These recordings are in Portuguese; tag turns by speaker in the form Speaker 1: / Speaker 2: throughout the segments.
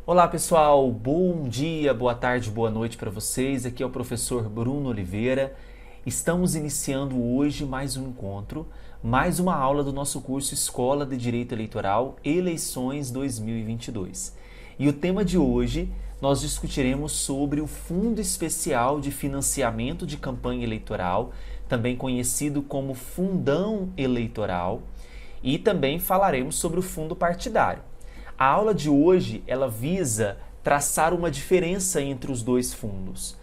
Speaker 1: Olá pessoal, bom dia, boa tarde, boa noite para vocês. Aqui é o professor Bruno Oliveira. Estamos iniciando hoje mais um encontro, mais uma aula do nosso curso Escola de Direito Eleitoral Eleições 2022. E o tema de hoje nós discutiremos sobre o Fundo Especial de Financiamento de Campanha Eleitoral, também conhecido como Fundão Eleitoral, e também falaremos sobre o fundo partidário. A aula de hoje, ela visa traçar uma diferença entre os dois fundos.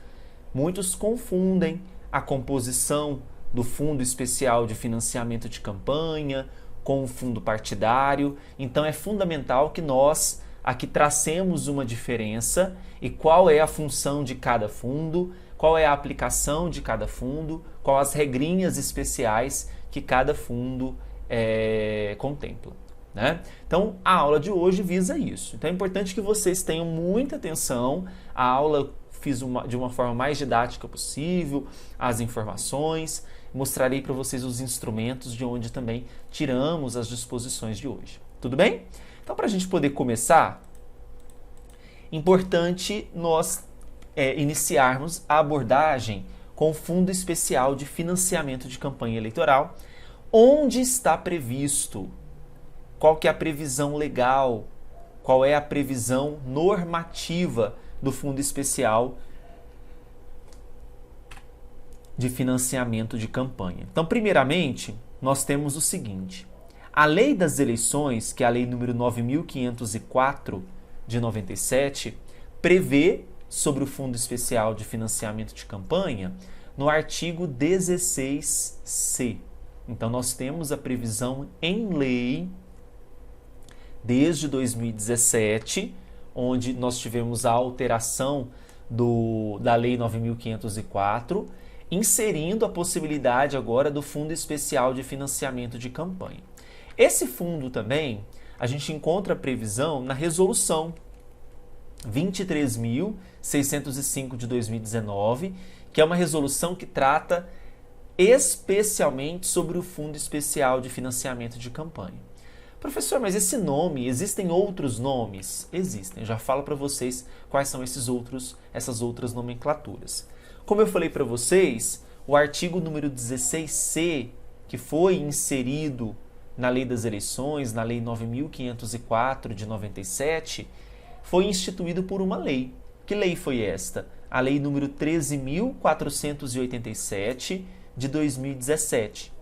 Speaker 1: Muitos confundem a composição do Fundo Especial de Financiamento de Campanha com o fundo partidário, então é fundamental que nós aqui tracemos uma diferença e qual é a função de cada fundo, qual é a aplicação de cada fundo, quais as regrinhas especiais que cada fundo contempla. Né? Então, a aula de hoje visa isso. Então, é importante que vocês tenham muita atenção. A aula eu fiz de uma forma mais didática possível, as informações. Mostrarei para vocês os instrumentos de onde também tiramos as disposições de hoje. Tudo bem? Então, para a gente poder começar, importante nós iniciarmos a abordagem com o Fundo Especial de Financiamento de Campanha Eleitoral, onde está previsto. Qual que é a previsão legal? Qual é a previsão normativa do Fundo Especial de Financiamento de Campanha? Então, primeiramente, nós temos o seguinte. A Lei das Eleições, que é a Lei número 9.504 de 97, prevê sobre o Fundo Especial de Financiamento de Campanha no artigo 16C. Então, nós temos a previsão em lei desde 2017, onde nós tivemos a alteração da Lei 9.504, inserindo a possibilidade agora do Fundo Especial de Financiamento de Campanha. Esse fundo também, a gente encontra a previsão na Resolução 23.605 de 2019, que é uma resolução que trata especialmente sobre o Fundo Especial de Financiamento de Campanha. Professor, mas esse nome, existem outros nomes? Existem, eu já falo para vocês quais são essas outras nomenclaturas. Como eu falei para vocês, o artigo número 16C, que foi inserido na Lei das Eleições, na Lei 9.504 de 97, foi instituído por uma lei. Que lei foi esta? A Lei número 13.487 de 2017.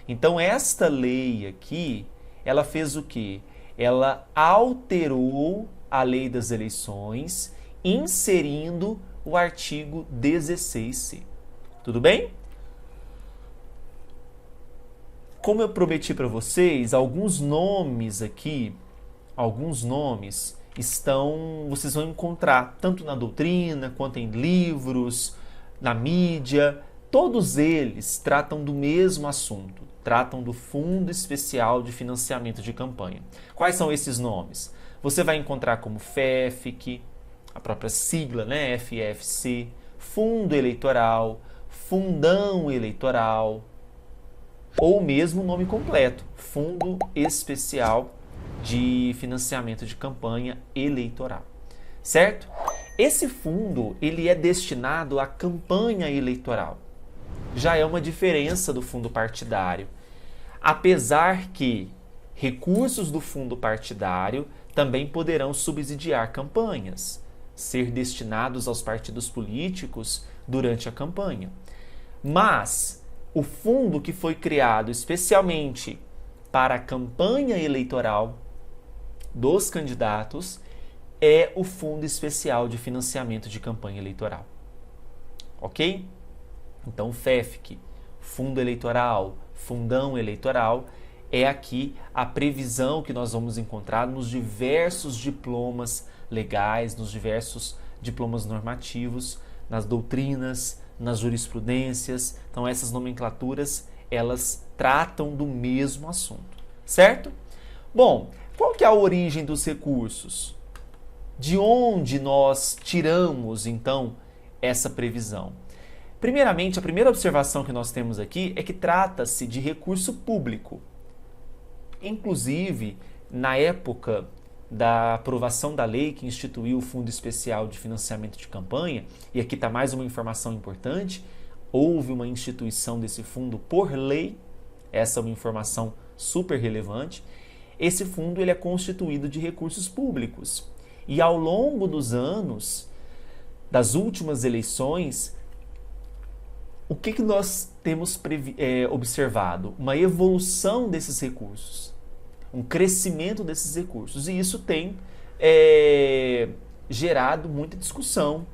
Speaker 1: Então, esta lei aqui, ela fez o quê? Ela alterou a Lei das Eleições, inserindo o artigo 16C. Tudo bem? Como eu prometi para vocês, alguns nomes vocês vão encontrar tanto na doutrina, quanto em livros, na mídia. Todos eles tratam do mesmo assunto, tratam do Fundo Especial de Financiamento de Campanha. Quais são esses nomes? Você vai encontrar como FEFC, a própria sigla, né, FFC, Fundo Eleitoral, Fundão Eleitoral, ou mesmo o nome completo, Fundo Especial de Financiamento de Campanha Eleitoral. Certo? Esse fundo, ele é destinado à campanha eleitoral. Já é uma diferença do fundo partidário. Apesar que recursos do fundo partidário também poderão subsidiar campanhas, ser destinados aos partidos políticos durante a campanha. Mas o fundo que foi criado especialmente para a campanha eleitoral dos candidatos é o Fundo Especial de Financiamento de Campanha Eleitoral. Ok? Então, o FEFC, Fundo Eleitoral, Fundão Eleitoral, é aqui a previsão que nós vamos encontrar nos diversos diplomas legais, nos diversos diplomas normativos, nas doutrinas, nas jurisprudências. Então, essas nomenclaturas, elas tratam do mesmo assunto, certo? Bom, qual que é a origem dos recursos? De onde nós tiramos, então, essa previsão? Primeiramente, a primeira observação que nós temos aqui é que trata-se de recurso público. Inclusive, na época da aprovação da lei que instituiu o Fundo Especial de Financiamento de Campanha, e aqui está mais uma informação importante, houve uma instituição desse fundo por lei, essa é uma informação super relevante. Esse fundo ele é constituído de recursos públicos, e ao longo dos anos, das últimas eleições, o que nós temos observado? Uma evolução desses recursos, um crescimento desses recursos. E isso tem gerado muita discussão,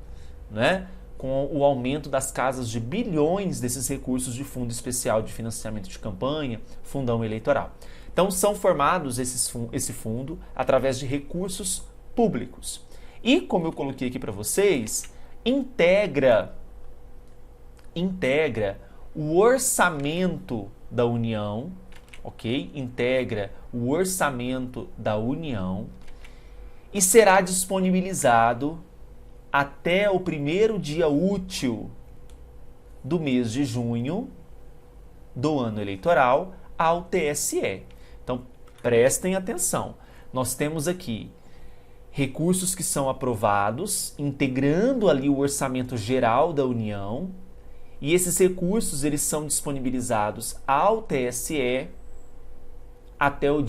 Speaker 1: né? Com o aumento das casas de bilhões desses recursos de Fundo Especial de Financiamento de Campanha, Fundão Eleitoral. Então, são formados esse fundo através de recursos públicos. E, como eu coloquei aqui para vocês, integra o orçamento da União, ok? Integra o orçamento da União e será disponibilizado até o primeiro dia útil do mês de junho do ano eleitoral ao TSE. Então, prestem atenção. Nós temos aqui recursos que são aprovados, integrando ali o orçamento geral da União, e esses recursos eles são disponibilizados ao TSE até o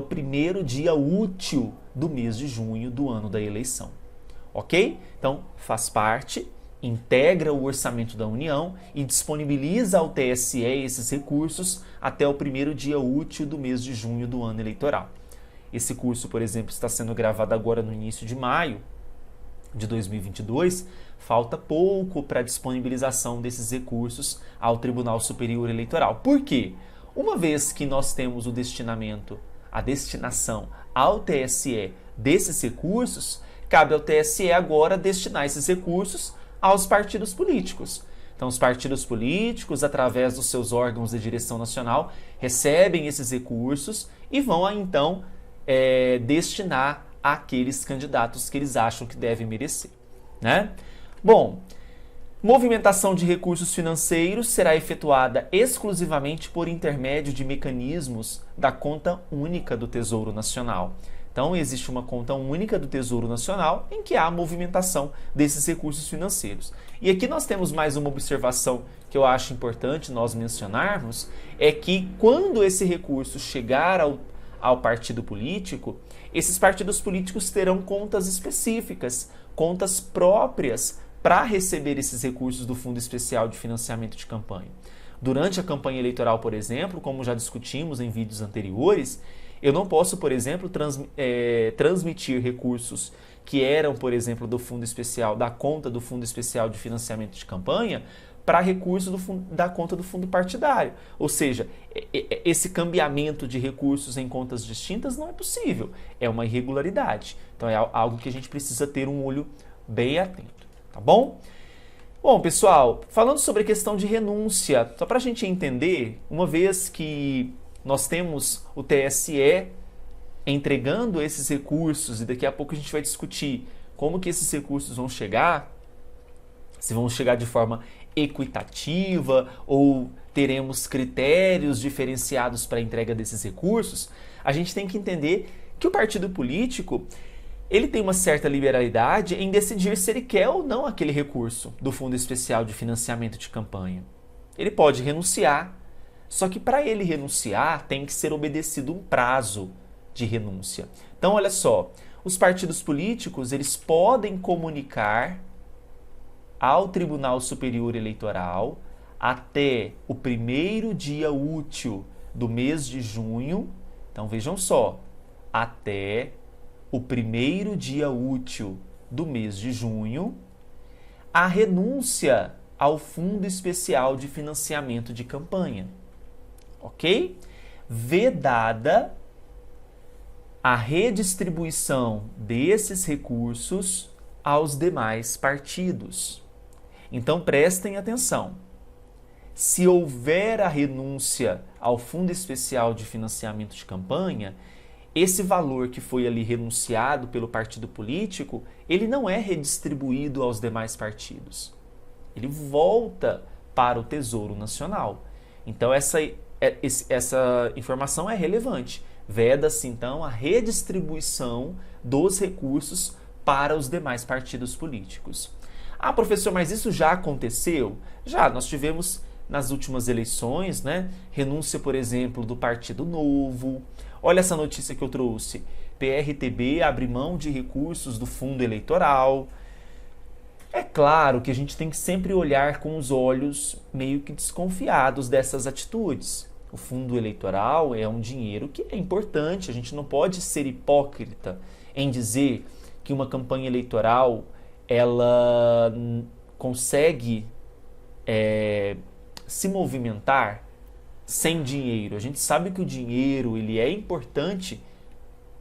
Speaker 1: primeiro dia útil do mês de junho do ano da eleição. Ok? Então, faz parte, integra o orçamento da União e disponibiliza ao TSE esses recursos até o primeiro dia útil do mês de junho do ano eleitoral. Esse curso, por exemplo, está sendo gravado agora no início de maio de 2022, falta pouco para a disponibilização desses recursos ao Tribunal Superior Eleitoral. Por quê? Uma vez que nós temos a destinação ao TSE desses recursos, cabe ao TSE agora destinar esses recursos aos partidos políticos. Então, os partidos políticos, através dos seus órgãos de direção nacional, recebem esses recursos e vão, então, destinar àqueles candidatos que eles acham que devem merecer, né? Bom, movimentação de recursos financeiros será efetuada exclusivamente por intermédio de mecanismos da conta única do Tesouro Nacional. Então, existe uma conta única do Tesouro Nacional em que há a movimentação desses recursos financeiros. E aqui nós temos mais uma observação que eu acho importante nós mencionarmos, é que quando esse recurso chegar ao partido político, esses partidos políticos terão contas específicas, contas próprias para receber esses recursos do Fundo Especial de Financiamento de Campanha. Durante a campanha eleitoral, por exemplo, como já discutimos em vídeos anteriores, eu não posso, por exemplo, transmitir recursos que eram, por exemplo, do Fundo Especial, da conta do Fundo Especial de Financiamento de Campanha, para recursos da conta do fundo partidário. Ou seja, esse cambiamento de recursos em contas distintas não é possível. É uma irregularidade. Então é algo que a gente precisa ter um olho bem atento. Tá bom? Bom, pessoal, falando sobre a questão de renúncia, só para a gente entender, uma vez que nós temos o TSE entregando esses recursos, e daqui a pouco a gente vai discutir como que esses recursos vão chegar, se vão chegar de forma equitativa ou teremos critérios diferenciados para a entrega desses recursos, a gente tem que entender que o partido político ele tem uma certa liberalidade em decidir se ele quer ou não aquele recurso do Fundo Especial de Financiamento de Campanha. Ele pode renunciar, só que para ele renunciar tem que ser obedecido um prazo de renúncia. Então, olha só, os partidos políticos eles podem comunicar ao Tribunal Superior Eleitoral até o primeiro dia útil do mês de junho. Então, vejam só, até o primeiro dia útil do mês de junho, a renúncia ao Fundo Especial de Financiamento de Campanha. Ok? Vedada a redistribuição desses recursos aos demais partidos. Então, prestem atenção. Se houver a renúncia ao Fundo Especial de Financiamento de Campanha, esse valor que foi ali renunciado pelo partido político, ele não é redistribuído aos demais partidos. Ele volta para o Tesouro Nacional. Então, essa essa informação é relevante. Veda-se, então, a redistribuição dos recursos para os demais partidos políticos. Ah, professor, mas isso já aconteceu? Já, nós tivemos nas últimas eleições, né? Renúncia, por exemplo, do Partido Novo. Olha essa notícia que eu trouxe. PRTB abre mão de recursos do fundo eleitoral. É claro que a gente tem que sempre olhar com os olhos meio que desconfiados dessas atitudes. O fundo eleitoral é um dinheiro que é importante, a gente não pode ser hipócrita em dizer que uma campanha eleitoral ela consegue se movimentar sem dinheiro. A gente sabe que o dinheiro ele é importante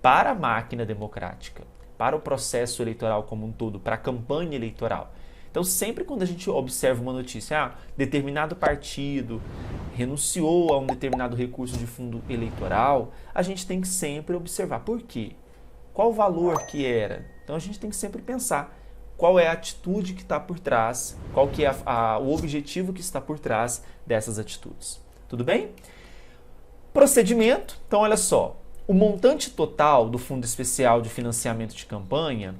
Speaker 1: para a máquina democrática, para o processo eleitoral como um todo, para a campanha eleitoral. Então, sempre quando a gente observa uma notícia, determinado partido renunciou a um determinado recurso de fundo eleitoral, a gente tem que sempre observar por quê? Qual o valor que era? Então, a gente tem que sempre pensar qual é a atitude que está por trás, qual que é o objetivo que está por trás dessas atitudes. Tudo bem? Procedimento. Então, olha só. O montante total do Fundo Especial de Financiamento de Campanha,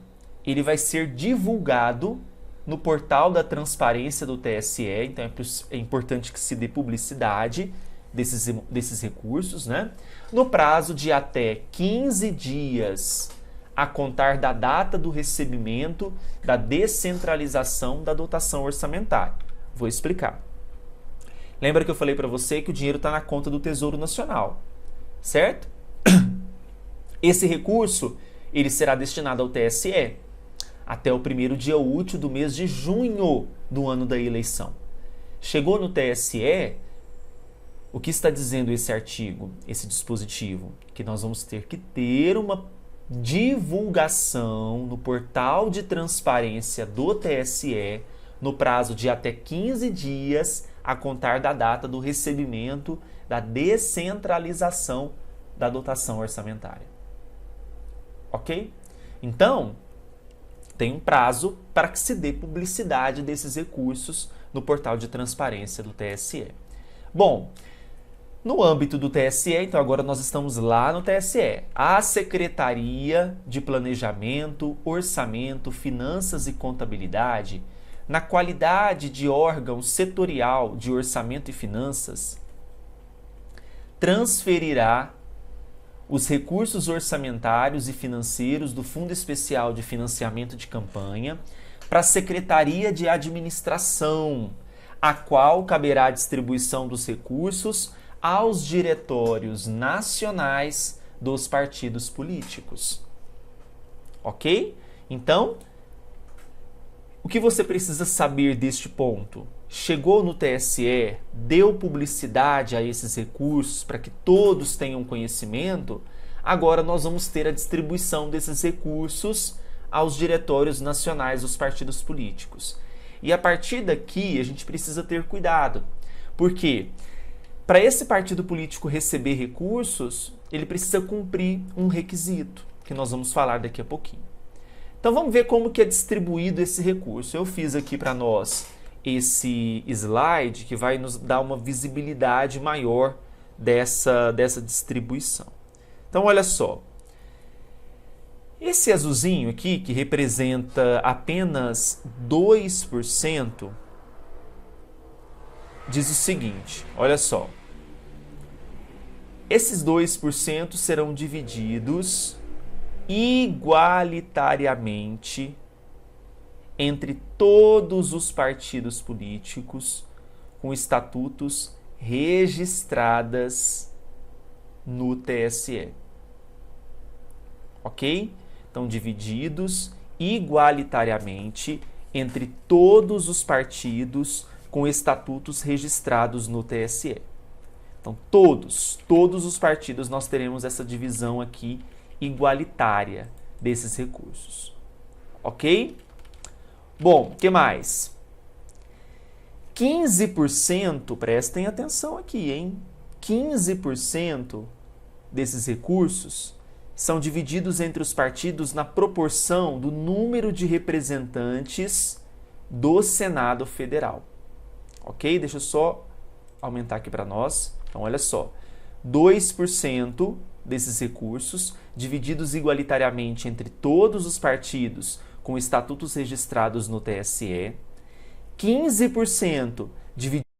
Speaker 1: ele vai ser divulgado no portal da transparência do TSE, então é importante que se dê publicidade desses recursos, né? No prazo de até 15 dias a contar da data do recebimento da descentralização da dotação orçamentária. Vou explicar. Lembra que eu falei para você que o dinheiro está na conta do Tesouro Nacional, certo? Esse recurso ele será destinado ao TSE até o primeiro dia útil do mês de junho do ano da eleição. Chegou no TSE, o que está dizendo esse artigo, esse dispositivo? Que nós vamos ter que ter uma divulgação no portal de transparência do TSE no prazo de até 15 dias a contar da data do recebimento da descentralização da dotação orçamentária. Ok? Então, tem um prazo para que se dê publicidade desses recursos no portal de transparência do TSE. Bom, no âmbito do TSE, então agora nós estamos lá no TSE, a Secretaria de Planejamento, Orçamento, Finanças e Contabilidade, na qualidade de órgão setorial de orçamento e finanças, transferirá os recursos orçamentários e financeiros do Fundo Especial de Financiamento de Campanha para a Secretaria de Administração, a qual caberá a distribuição dos recursos aos diretórios nacionais dos partidos políticos. Ok? Então, o que você precisa saber deste ponto? Chegou no TSE, deu publicidade a esses recursos para que todos tenham conhecimento, agora nós vamos ter a distribuição desses recursos aos diretórios nacionais dos partidos políticos. E a partir daqui a gente precisa ter cuidado, porque para esse partido político receber recursos, ele precisa cumprir um requisito, que nós vamos falar daqui a pouquinho. Então vamos ver como que é distribuído esse recurso. Eu fiz aqui para nós esse slide que vai nos dar uma visibilidade maior dessa distribuição. Então olha só, esse azulzinho aqui, que representa apenas 2%, diz o seguinte, olha só, esses 2% serão divididos igualitariamente entre todos os partidos políticos com estatutos registradas no TSE. Ok? Então, divididos igualitariamente entre todos os partidos com estatutos registrados no TSE. Então, todos os partidos nós teremos essa divisão aqui igualitária desses recursos. Ok? Bom, o que mais? 15%, prestem atenção aqui, hein? 15% desses recursos são divididos entre os partidos na proporção do número de representantes do Senado Federal. Ok? Deixa eu só aumentar aqui para nós. Então, olha só, 2% desses recursos, divididos igualitariamente entre todos os partidos com estatutos registrados no TSE, 15% divididos